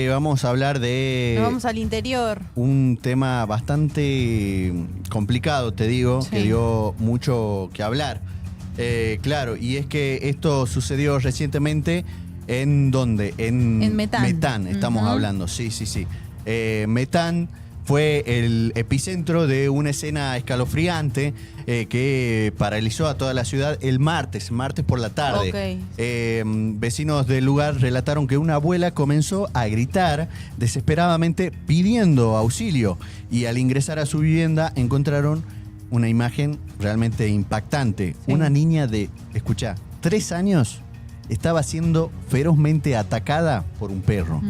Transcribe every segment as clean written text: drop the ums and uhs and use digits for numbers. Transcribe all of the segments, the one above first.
Vamos a hablar de Nos vamos al interior. un tema bastante complicado, te digo, Sí. que dio mucho que hablar. Claro, y es que esto sucedió recientemente ¿en dónde? En Metán. Metán estamos hablando, sí. Metán fue el epicentro de una escena escalofriante que paralizó a toda la ciudad el martes por la tarde. Vecinos del lugar relataron que una abuela comenzó a gritar desesperadamente pidiendo auxilio y al ingresar a su vivienda encontraron una imagen realmente impactante. Sí. Una niña de, escuchá, 3 años estaba siendo ferozmente atacada por un perro.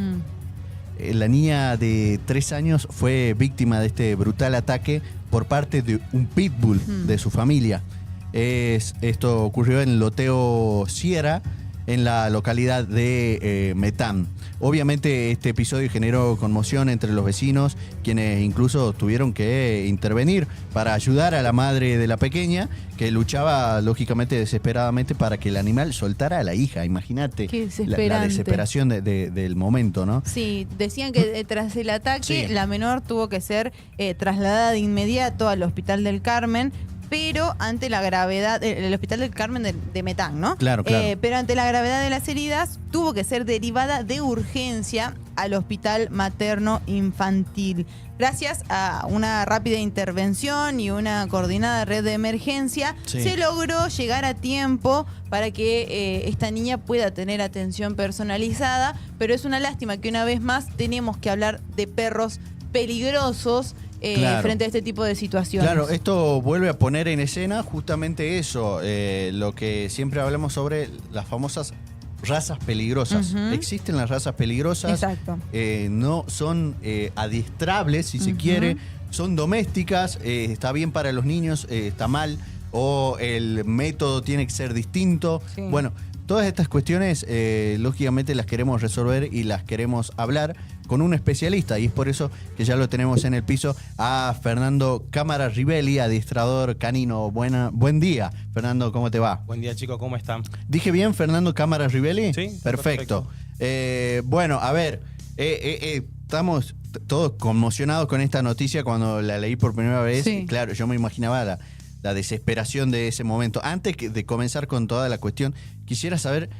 La niña de 3 años fue víctima de este brutal ataque por parte de un pitbull de su familia. Esto ocurrió en Loteo Sierra, en la localidad de Metán. Obviamente este episodio generó conmoción entre los vecinos, quienes incluso tuvieron que intervenir para ayudar a la madre de la pequeña, que luchaba lógicamente desesperadamente para que el animal soltara a la hija. Imagínate la desesperación del momento, ¿no? Sí, decían que tras el ataque la menor tuvo que ser trasladada de inmediato al Hospital del Carmen, pero ante la gravedad, el Hospital del Carmen de Metán, ¿no? Claro. Pero ante la gravedad de las heridas, tuvo que ser derivada de urgencia al Hospital Materno Infantil. Gracias a una rápida intervención y una coordinada red de emergencia, se logró llegar a tiempo para que esta niña pueda tener atención personalizada, pero es una lástima que una vez más tenemos que hablar de perros peligrosos frente a este tipo de situaciones. Claro, esto vuelve a poner en escena justamente eso, lo que siempre hablamos sobre las famosas razas peligrosas. Existen las razas peligrosas. Exacto. No son adiestrables, si se quiere, son domésticas, está bien para los niños, está mal, o el método tiene que ser distinto. Sí. Bueno, todas estas cuestiones, lógicamente, las queremos resolver y las queremos hablar con un especialista, y es por eso que ya lo tenemos en el piso a Fernando Cámara Rivelli, adiestrador canino. Buen día, Fernando, ¿cómo te va? Buen día, chicos, ¿cómo están? ¿Dije bien, Fernando Cámara Rivelli? Sí, perfecto. Bueno, a ver, estamos todos conmocionados con esta noticia cuando la leí por primera vez. Sí. Claro, yo me imaginaba la desesperación de ese momento. Antes de comenzar con toda la cuestión, quisiera saber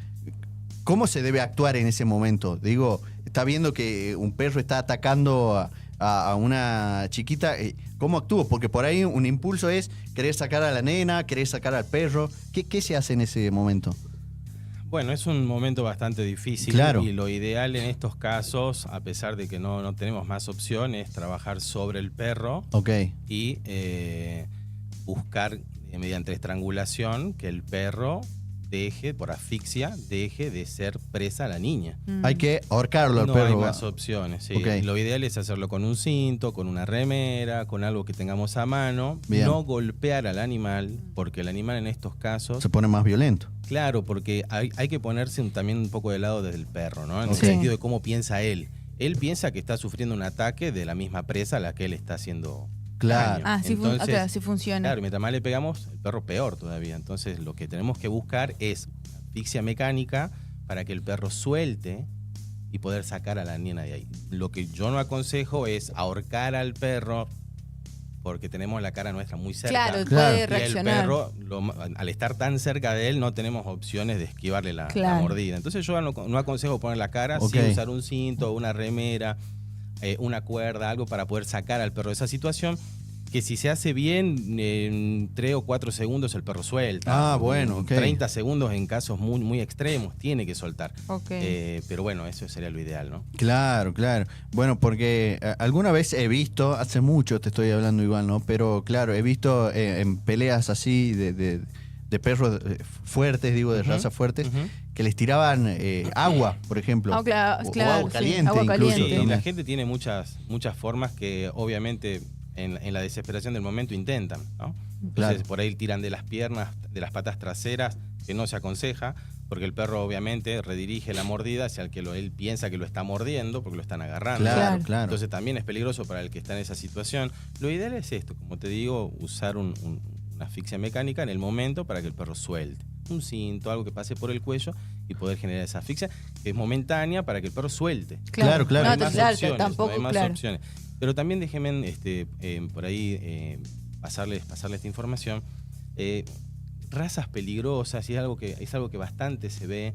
cómo se debe actuar en ese momento. Digo, está viendo que un perro está atacando a una chiquita. ¿Cómo actúo? Porque por ahí un impulso es querer sacar a la nena, querer sacar al perro. ¿Qué se hace en ese momento? Bueno, es un momento bastante difícil. Claro. Y lo ideal en estos casos, a pesar de que no tenemos más opciones, es trabajar sobre el perro y buscar mediante estrangulación que el perro por asfixia, deje de ser presa a la niña. Hay que ahorcarlo al no perro. No hay más opciones, sí. Lo ideal es hacerlo con un cinto, con una remera, con algo que tengamos a mano. Bien. No golpear al animal, porque el animal en estos casos se pone más violento. Claro, porque hay que ponerse también un poco del lado del perro, ¿no? En el sentido de cómo piensa él. Él piensa que está sufriendo un ataque de la misma presa a la que él está haciendo. Claro. Entonces, así funciona. Claro, y mientras más le pegamos, el perro peor todavía. Entonces, lo que tenemos que buscar es asfixia mecánica para que el perro suelte y poder sacar a la nena de ahí. Lo que yo no aconsejo es ahorcar al perro porque tenemos la cara nuestra muy cerca. Claro, puede y reaccionar. el perro, al estar tan cerca de él, no tenemos opciones de esquivarle la mordida. Entonces, yo no aconsejo poner la cara, sí usar un cinto, una remera, una cuerda, algo para poder sacar al perro de esa situación, que si se hace bien, en 3 o 4 segundos el perro suelta. Bueno, 30 segundos en casos muy, muy extremos tiene que soltar. Pero bueno, eso sería lo ideal, ¿no? Claro. Bueno, porque alguna vez he visto, hace mucho te estoy hablando igual, ¿no? Pero claro, he visto en peleas así de perros fuertes, digo, de razas fuertes, que les tiraban agua, por ejemplo. O agua caliente, agua incluso. caliente. Sí, la gente tiene muchas formas que obviamente en la desesperación del momento intentan, ¿no? Entonces por ahí tiran de las piernas, de las patas traseras, que no se aconseja, porque el perro obviamente redirige la mordida hacia el que él piensa que lo está mordiendo, porque lo están agarrando. Claro. Entonces también es peligroso para el que está en esa situación. Lo ideal es esto, como te digo, usar una asfixia mecánica en el momento para que el perro suelte. un cinto, algo que pase por el cuello y poder generar esa asfixia, que es momentánea para que el perro suelte. Claro. No hay más claro, opciones, tampoco, no hay más claro. opciones. Pero también déjenme por ahí pasarles esta información. Razas peligrosas, y es algo que bastante se ve.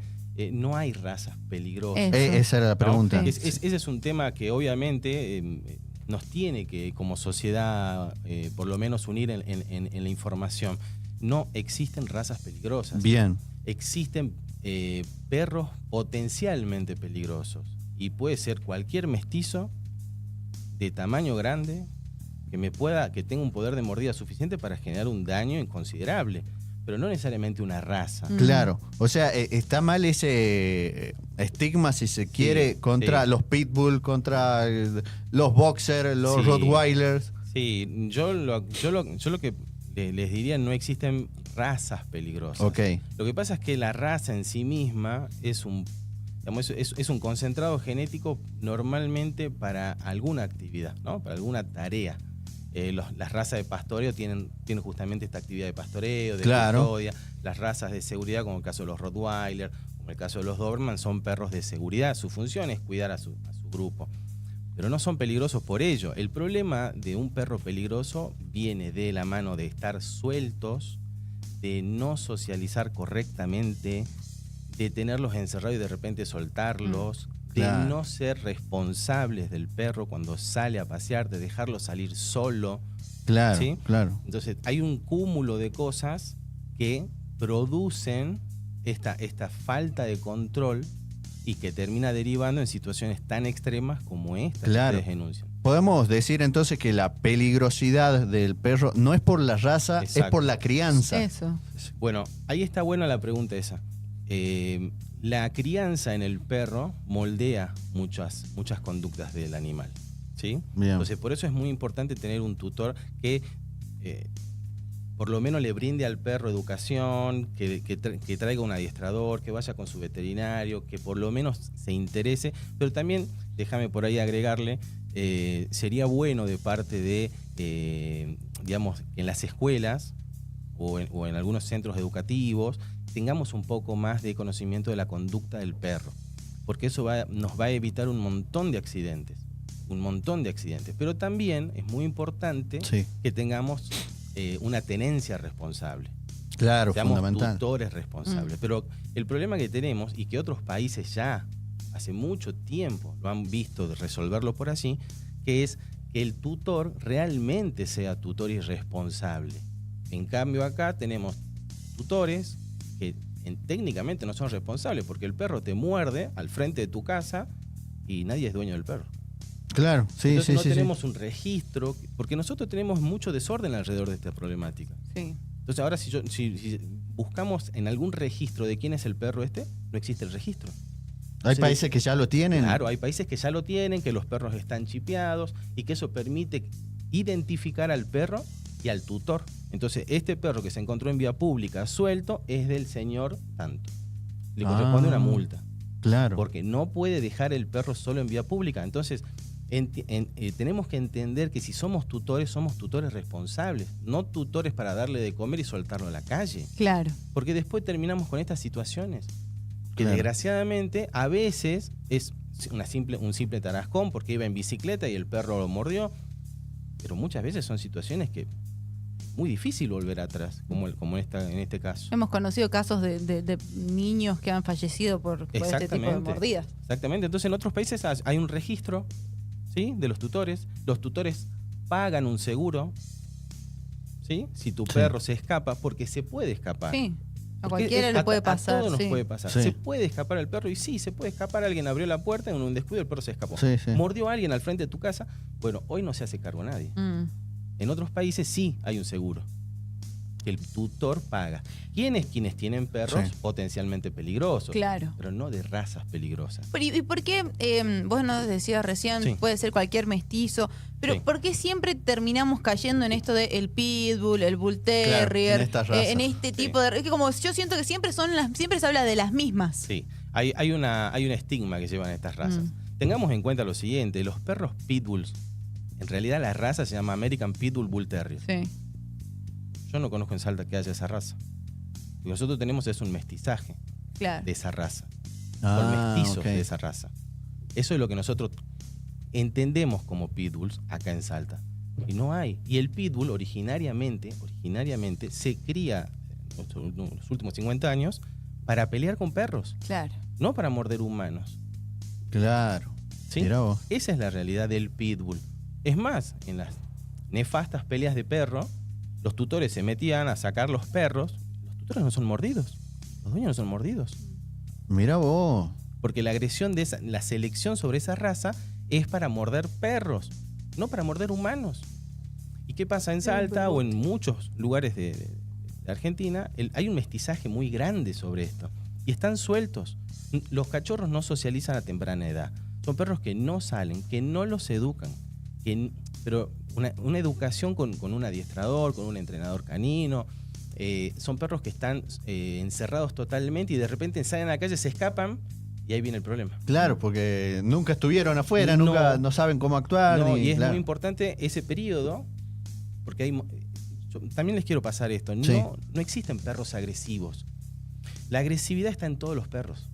No hay razas peligrosas. Esa era la pregunta. ¿No? Ese es un tema que obviamente nos tiene que, como sociedad, por lo menos unir en la información. No existen razas peligrosas. Bien. Existen perros potencialmente peligrosos. Y puede ser cualquier mestizo de tamaño grande que tenga un poder de mordida suficiente para generar un daño inconsiderable. Pero no necesariamente una raza. Claro, o sea, está mal ese estigma, si se quiere, contra los pitbull, contra los boxers, los rottweilers. Sí, yo lo que les diría, no existen razas peligrosas. Okay. Lo que pasa es que la raza en sí misma es un concentrado genético normalmente para alguna actividad, ¿no? Para alguna tarea. Las razas de pastoreo tienen justamente esta actividad de pastoreo, de custodia. Las razas de seguridad, como el caso de los Rottweiler, como el caso de los Doberman, son perros de seguridad. Su función es cuidar a su grupo. Pero no son peligrosos por ello. El problema de un perro peligroso viene de la mano de estar sueltos, de no socializar correctamente, de tenerlos encerrados y de repente soltarlos. De no ser responsables del perro cuando sale a pasear, de dejarlo salir solo. Claro, ¿sí? claro. Entonces hay un cúmulo de cosas que producen esta falta de control y que termina derivando en situaciones tan extremas como esta que ustedes denuncian. Podemos decir entonces que la peligrosidad del perro no es por la raza, es por la crianza. Eso. Bueno, ahí está buena la pregunta esa. La crianza en el perro moldea muchas conductas del animal, ¿sí? Bien. Entonces, por eso es muy importante tener un tutor que por lo menos le brinde al perro educación, que traiga un adiestrador, que vaya con su veterinario, que por lo menos se interese. Pero también, déjame por ahí agregarle, sería bueno de parte de, digamos, en las escuelas o en algunos centros educativos, tengamos un poco más de conocimiento de la conducta del perro, porque eso nos va a evitar un montón de accidentes, pero también es muy importante que tengamos una tenencia responsable. Claro, seamos fundamental. Tutores responsables. Pero el problema que tenemos, y que otros países ya hace mucho tiempo lo han visto de resolverlo por allí, que es que el tutor realmente sea tutor y responsable. En cambio acá tenemos tutores que técnicamente no son responsables, porque el perro te muerde al frente de tu casa y nadie es dueño del perro. Claro, sí, entonces no sí, tenemos un registro, porque nosotros tenemos mucho desorden alrededor de esta problemática. Sí. Entonces ahora si buscamos en algún registro de quién es el perro no existe el registro. Hay países que ya lo tienen. Claro, hay países que ya lo tienen, que los perros están chipeados y que eso permite identificar al perro y al tutor. Entonces, este perro que se encontró en vía pública suelto es del señor tanto. Le corresponde una multa. Claro. Porque no puede dejar el perro solo en vía pública. Entonces, tenemos que entender que si somos tutores responsables, no tutores para darle de comer y soltarlo a la calle. Claro. Porque después terminamos con estas situaciones que desgraciadamente a veces es un simple tarascón porque iba en bicicleta y el perro lo mordió, pero muchas veces son situaciones que muy difícil volver atrás, como en este caso. Hemos conocido casos de niños que han fallecido por este tipo de mordidas. Exactamente. Entonces, en otros países hay un registro, ¿sí?, de los tutores. Los tutores pagan un seguro, ¿sí?, si tu perro se escapa, porque se puede escapar. Sí. A cualquiera le puede pasar. A todos nos puede pasar. Se puede escapar el perro, y sí, se puede escapar. Alguien abrió la puerta, en un descuido el perro se escapó. Mordió a alguien al frente de tu casa. Bueno, hoy no se hace cargo nadie. En otros países sí hay un seguro que el tutor paga. ¿Quiénes tienen perros potencialmente peligrosos? Claro. Pero no de razas peligrosas. ¿Y por qué, vos nos decías recién, puede ser cualquier mestizo, pero por qué siempre terminamos cayendo en esto del pitbull, el bull terrier, en este tipo de... Es que como yo siento que siempre se habla de las mismas. Sí, hay un estigma que llevan estas razas. Tengamos en cuenta lo siguiente, los perros pitbulls, en realidad la raza se llama American Pitbull Bull Terrier. Sí. Yo no conozco en Salta que haya esa raza. Lo que nosotros tenemos es un mestizaje de esa raza. Con mestizos de esa raza. Eso es lo que nosotros entendemos como pitbulls acá en Salta. Y no hay. Y el pitbull originariamente se cría en los últimos 50 años para pelear con perros. Claro. No para morder humanos. Claro. ¿Sí? Esa es la realidad del pitbull. Es más, en las nefastas peleas de perro, los tutores se metían a sacar los perros. Los tutores no son mordidos. Los dueños no son mordidos. Mirá vos. Porque la agresión de la selección sobre esa raza es para morder perros, no para morder humanos. ¿Y qué pasa en Salta o en muchos lugares de Argentina? Hay un mestizaje muy grande sobre esto. Y están sueltos. Los cachorros no socializan a temprana edad. Son perros que no salen, que no los educan. Pero una educación con un adiestrador, con un entrenador canino. Son perros que están encerrados totalmente y de repente salen a la calle, se escapan y ahí viene el problema. Claro, porque nunca estuvieron afuera, nunca no saben cómo actuar. Y es muy importante ese periodo, porque yo también les quiero pasar esto. No existen perros agresivos. La agresividad está en todos los perros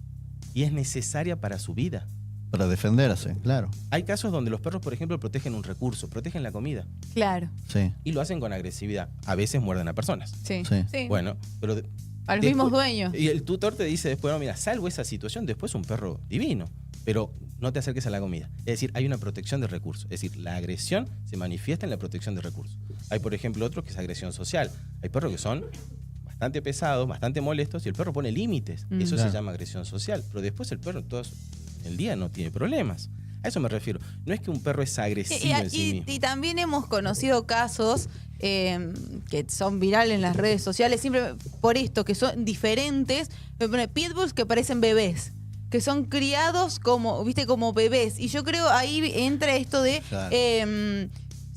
y es necesaria para su vida. Para defenderse, claro. Hay casos donde los perros, por ejemplo, protegen un recurso, protegen la comida. Claro. Sí. Y lo hacen con agresividad. A veces muerden a personas. Sí. Bueno, pero a los mismos dueños. Y el tutor te dice después, no, mira, salvo esa situación, después un perro divino, pero no te acerques a la comida. Es decir, hay una protección de recursos. Es decir, la agresión se manifiesta en la protección de recursos. Hay, por ejemplo, otros que es agresión social. Hay perros que son bastante pesados, bastante molestos, y el perro pone límites. Eso se llama agresión social. Pero después el perro el día no tiene problemas. A eso me refiero. No es que un perro es agresivo en sí mismo. Y también hemos conocido casos que son virales en las redes sociales, siempre por esto, que son diferentes. Pitbulls que parecen bebés, que son criados como bebés. Y yo creo ahí entra esto de... Claro.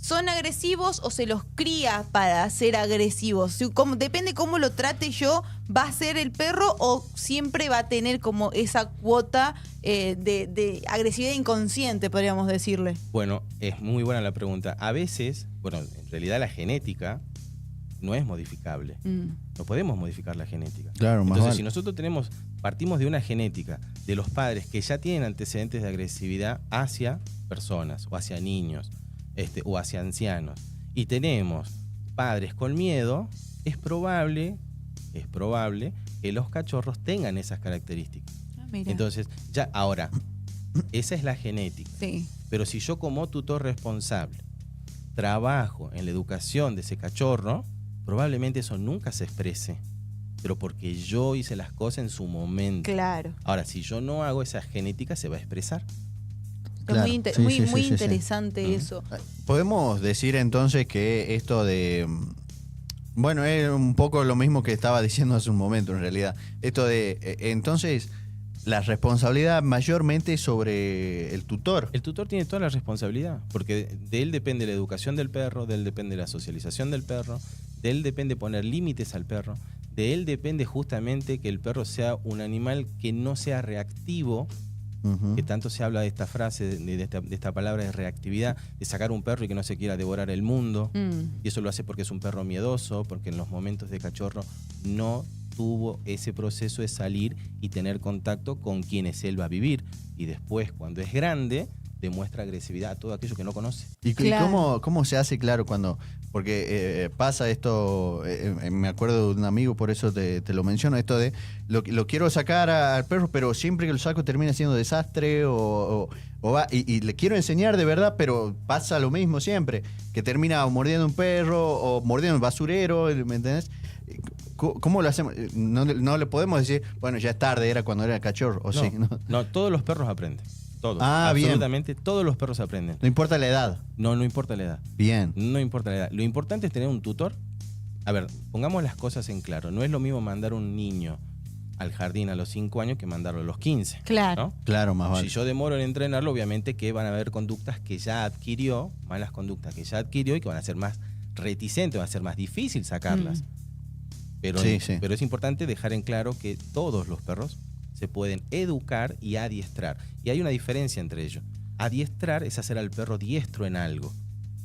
¿Son agresivos o se los cría para ser agresivos? Depende cómo lo trate yo, ¿va a ser el perro o siempre va a tener como esa cuota de agresividad inconsciente, podríamos decirle? Bueno, es muy buena la pregunta. A veces, en realidad la genética no es modificable. No podemos modificar la genética. Claro, entonces, si nosotros partimos de una genética de los padres que ya tienen antecedentes de agresividad hacia personas o hacia niños, o hacia ancianos, y tenemos padres con miedo, es probable que los cachorros tengan esas características. Entonces, ahora, esa es la genética. Sí. Pero si yo como tutor responsable trabajo en la educación de ese cachorro, probablemente eso nunca se exprese, pero porque yo hice las cosas en su momento. Claro. Ahora, si yo no hago esa genética, se va a expresar. Claro. Muy interesante eso. Podemos decir entonces que esto de... Bueno, es un poco lo mismo que estaba diciendo hace un momento en realidad. Esto de... entonces, la responsabilidad mayormente sobre el tutor. El tutor tiene toda la responsabilidad, porque de él depende la educación del perro, de él depende la socialización del perro, de él depende poner límites al perro, de él depende justamente que el perro sea un animal que no sea reactivo. Que tanto se habla de esta frase, de esta palabra de reactividad, de sacar un perro y que no se quiera devorar el mundo. Y eso lo hace porque es un perro miedoso, porque en los momentos de cachorro no tuvo ese proceso de salir y tener contacto con quienes él va a vivir. Y después, cuando es grande, demuestra agresividad a todo aquello que no conoce. ¿Y claro. cómo se hace, claro, cuando... Porque pasa esto, me acuerdo de un amigo, por eso te lo menciono, esto de lo quiero sacar al perro, pero siempre que lo saco termina siendo desastre o va, y le quiero enseñar de verdad, pero pasa lo mismo siempre, que termina mordiendo un perro o mordiendo un basurero, ¿me entendés? ¿Cómo lo hacemos? No le podemos decir, bueno, ya es tarde, era cuando era cachorro, ¿o sí? No, todos los perros aprenden. Todos, absolutamente bien. Todos los perros aprenden. No importa la edad. No importa la edad. Bien. No importa la edad. Lo importante es tener un tutor. A ver, pongamos las cosas en claro. No es lo mismo mandar un niño al jardín a los 5 años que mandarlo a los 15. Claro. ¿no? Claro, más vale. Si yo demoro en entrenarlo, obviamente que van a haber conductas que ya adquirió, malas conductas que ya adquirió y que van a ser más reticentes, va a ser más difícil sacarlas. Pero es importante dejar en claro que todos los perros se pueden educar y adiestrar. Y hay una diferencia entre ellos. Adiestrar es hacer al perro diestro en algo.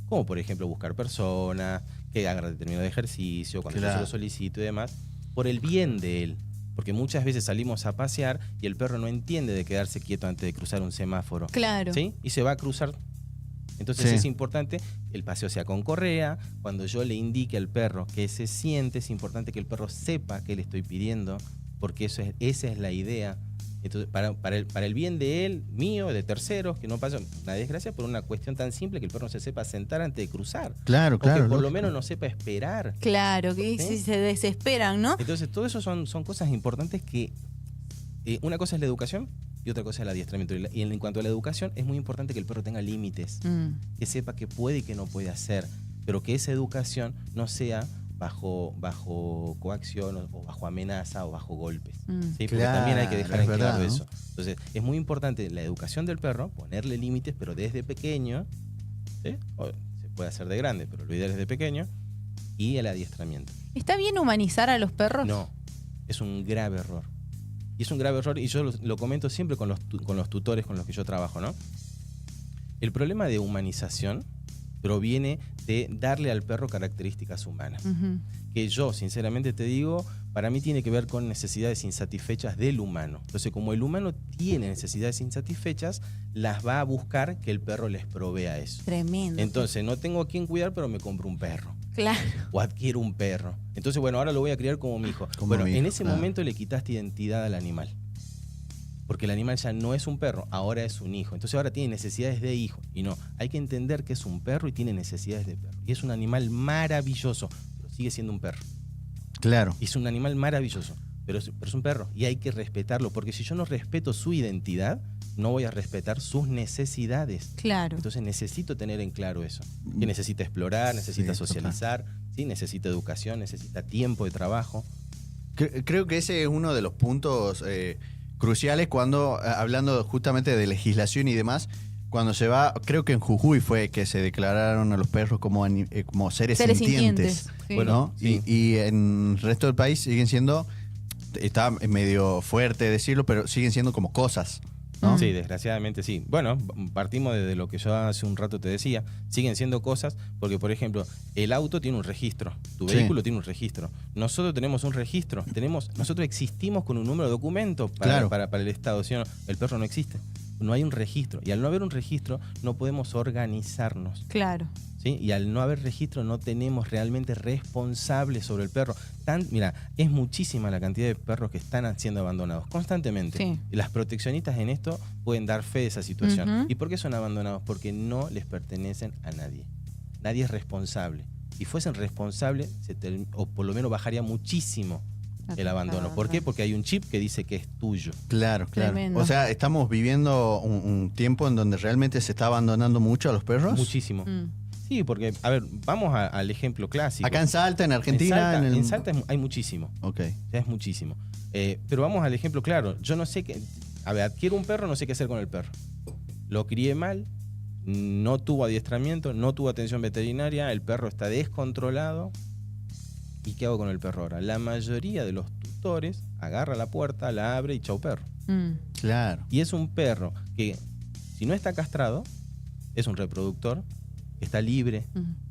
Como por ejemplo buscar personas, que haga determinado ejercicio, cuando yo se lo solicito y demás. por el bien de él. Porque muchas veces salimos a pasear y el perro no entiende de quedarse quieto antes de cruzar un semáforo. Claro. ¿Sí? Y se va a cruzar. Entonces es importante que el paseo sea con correa. Cuando yo le indique al perro que se siente, es importante que el perro sepa qué le estoy pidiendo, porque esa es la idea. Entonces, para el bien de él, mío, de terceros, que no pase una desgracia por una cuestión tan simple que el perro no se sepa sentar antes de cruzar. Claro, o que por lógico. lo menos no sepa esperar. Claro, que ¿Sí? si se desesperan, ¿no? Entonces, todo eso son cosas importantes que... una cosa es la educación y otra cosa es el adiestramiento. Y en cuanto a la educación, es muy importante que el perro tenga límites, que sepa qué puede y qué no puede hacer, pero que esa educación no sea bajo coacción o bajo amenaza o bajo golpes. ¿Sí? Porque también hay que dejar en claro, ¿no? Eso. Entonces, es muy importante la educación del perro, ponerle límites, pero desde pequeño, ¿sí? O se puede hacer de grande, pero lo ideal es de pequeño, y el adiestramiento. ¿Está bien humanizar a los perros? No, es un grave error. Y es un grave error, y yo lo comento siempre con los tutores con los que yo trabajo, ¿no? El problema de humanización proviene de darle al perro características humanas. Que yo, sinceramente te digo, para mí tiene que ver con necesidades insatisfechas del humano. Entonces, como el humano tiene necesidades insatisfechas, las va a buscar que el perro les provea eso. Tremendo. Entonces, no tengo a quién cuidar, pero me compro un perro. Claro. O adquiero un perro. Entonces, bueno, ahora lo voy a criar como mi hijo. En ese momento le quitaste identidad al animal. Porque el animal ya no es un perro, ahora es un hijo. Entonces ahora tiene necesidades de hijo. Y no, hay que entender que es un perro y tiene necesidades de perro. Y es un animal maravilloso, pero sigue siendo un perro. Claro. Y es un animal maravilloso, pero es un perro. Y hay que respetarlo, porque si yo no respeto su identidad, no voy a respetar sus necesidades. Claro. Entonces necesito tener en claro eso. Que necesita explorar, necesita socializar, ¿sí? Necesita educación, necesita tiempo de trabajo. Creo que ese es uno de los puntos cruciales cuando, hablando justamente de legislación y demás, cuando se va, creo que en Jujuy fue que se declararon a los perros como seres sintientes. Sí. Bueno, sí. y en el resto del país siguen siendo, está medio fuerte decirlo, pero siguen siendo como cosas, ¿no? Sí, desgraciadamente sí. Bueno, partimos desde lo que yo hace un rato te decía. Siguen siendo cosas porque, por ejemplo, el auto tiene un registro. Tu vehículo tiene un registro. Nosotros tenemos un registro. Nosotros existimos con un número de documento para el Estado. ¿Sí o no? El perro no existe. No hay un registro. Y al no haber un registro, no podemos organizarnos. Claro. ¿Sí? Y al no haber registro, no tenemos realmente responsables sobre el perro. Mira, es muchísima la cantidad de perros que están siendo abandonados constantemente. Sí. Y las proteccionistas en esto pueden dar fe de esa situación. ¿Y por qué son abandonados? Porque no les pertenecen a nadie. Nadie es responsable. Si fuesen responsables, o por lo menos bajaría muchísimo el abandono. ¿Por qué? Porque hay un chip que dice que es tuyo. Claro. Tremendo. O sea, estamos viviendo un tiempo en donde realmente se está abandonando mucho a los perros. Muchísimo. Sí, porque, a ver, vamos al ejemplo clásico. Acá en Salta, en Argentina. En Salta hay muchísimo. Ok. Ya es muchísimo. Pero vamos al ejemplo claro. Yo no sé qué. A ver, adquiero un perro, no sé qué hacer con el perro. Lo crié mal, no tuvo adiestramiento, no tuvo atención veterinaria, el perro está descontrolado. ¿Y qué hago con el perro ahora? La mayoría de los tutores agarra la puerta, la abre y chau perro. Claro. Y es un perro que, si no está castrado, es un reproductor, está libre.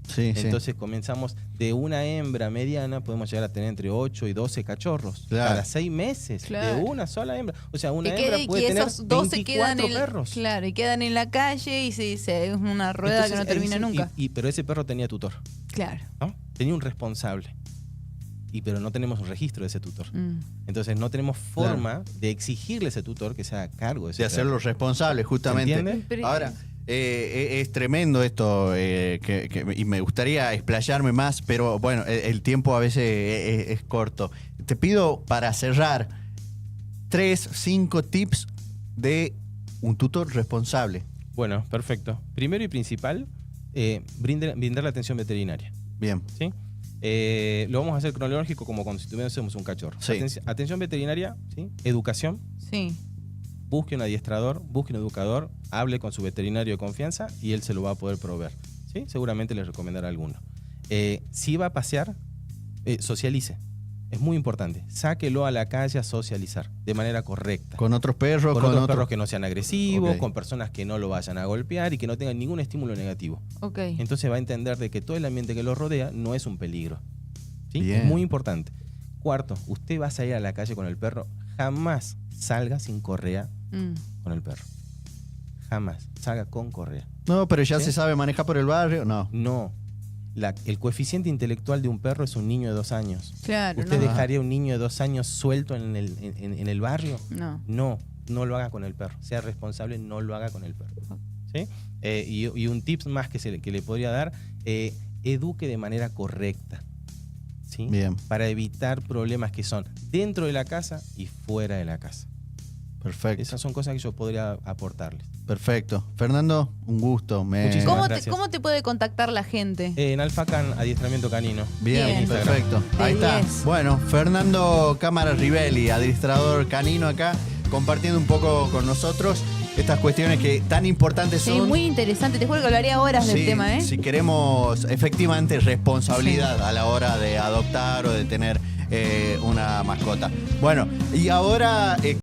Sí, entonces comenzamos de una hembra mediana, podemos llegar a tener entre 8 y 12 cachorros cada 6 meses, de una sola hembra. O sea, una hembra puede tener esos 12 24 perros. Claro, y quedan en la calle y es una rueda que no termina nunca. Pero ese perro tenía tutor. Claro. ¿No? Tenía un responsable. Pero no tenemos un registro de ese tutor. Entonces no tenemos forma de exigirle a ese tutor que se haga cargo de ese perro. Hacerlo responsable, justamente. ¿Entiendes? Ahora, es tremendo esto y me gustaría explayarme más, pero bueno, el tiempo a veces es corto. Te pido para cerrar 3, 5 tips de un tutor responsable. Bueno, perfecto. Primero y principal, brindar la atención veterinaria. Bien. ¿Sí? Lo vamos a hacer cronológico como cuando si tuviésemos un cachorro. Sí. Atención veterinaria, ¿sí? Educación. Sí. Busque un adiestrador, busque un educador, hable con su veterinario de confianza y él se lo va a poder proveer. ¿Sí? Seguramente les recomendará alguno. Si va a pasear, socialice. Es muy importante. Sáquelo a la calle a socializar de manera correcta. Con otros perros. Con otros perros que no sean agresivos, con personas que no lo vayan a golpear y que no tengan ningún estímulo negativo. Okay. Entonces va a entender de que todo el ambiente que lo rodea no es un peligro. ¿Sí? Es muy importante. Cuarto, usted va a salir a la calle con el perro, jamás salga sin correa con el perro. Jamás. Salga con correa. No, pero ya se sabe manejar por el barrio. No. No. El coeficiente intelectual de un perro es un niño de 2 años. Claro. ¿Usted dejaría a un niño de 2 años suelto en el barrio? No. No lo haga con el perro. Sea responsable, no lo haga con el perro. ¿Sí? Y un tip más que le podría dar, eduque de manera correcta. ¿Sí? Bien. Para evitar problemas que son dentro de la casa y fuera de la casa. Perfecto. Esas son cosas que yo podría aportarles. Perfecto. Fernando, un gusto. Muchísimas gracias. ¿Cómo te puede contactar la gente? En Alfacan, adiestramiento canino. Bien, perfecto. Ahí está. Bueno, Fernando Cámara Rivelli, adiestrador canino acá, compartiendo un poco con nosotros estas cuestiones que tan importantes son. Sí, muy interesante. Te juro que hablaría horas del tema, ¿eh? Si queremos efectivamente responsabilidad a la hora de adoptar o de tener una mascota. Bueno, y ahora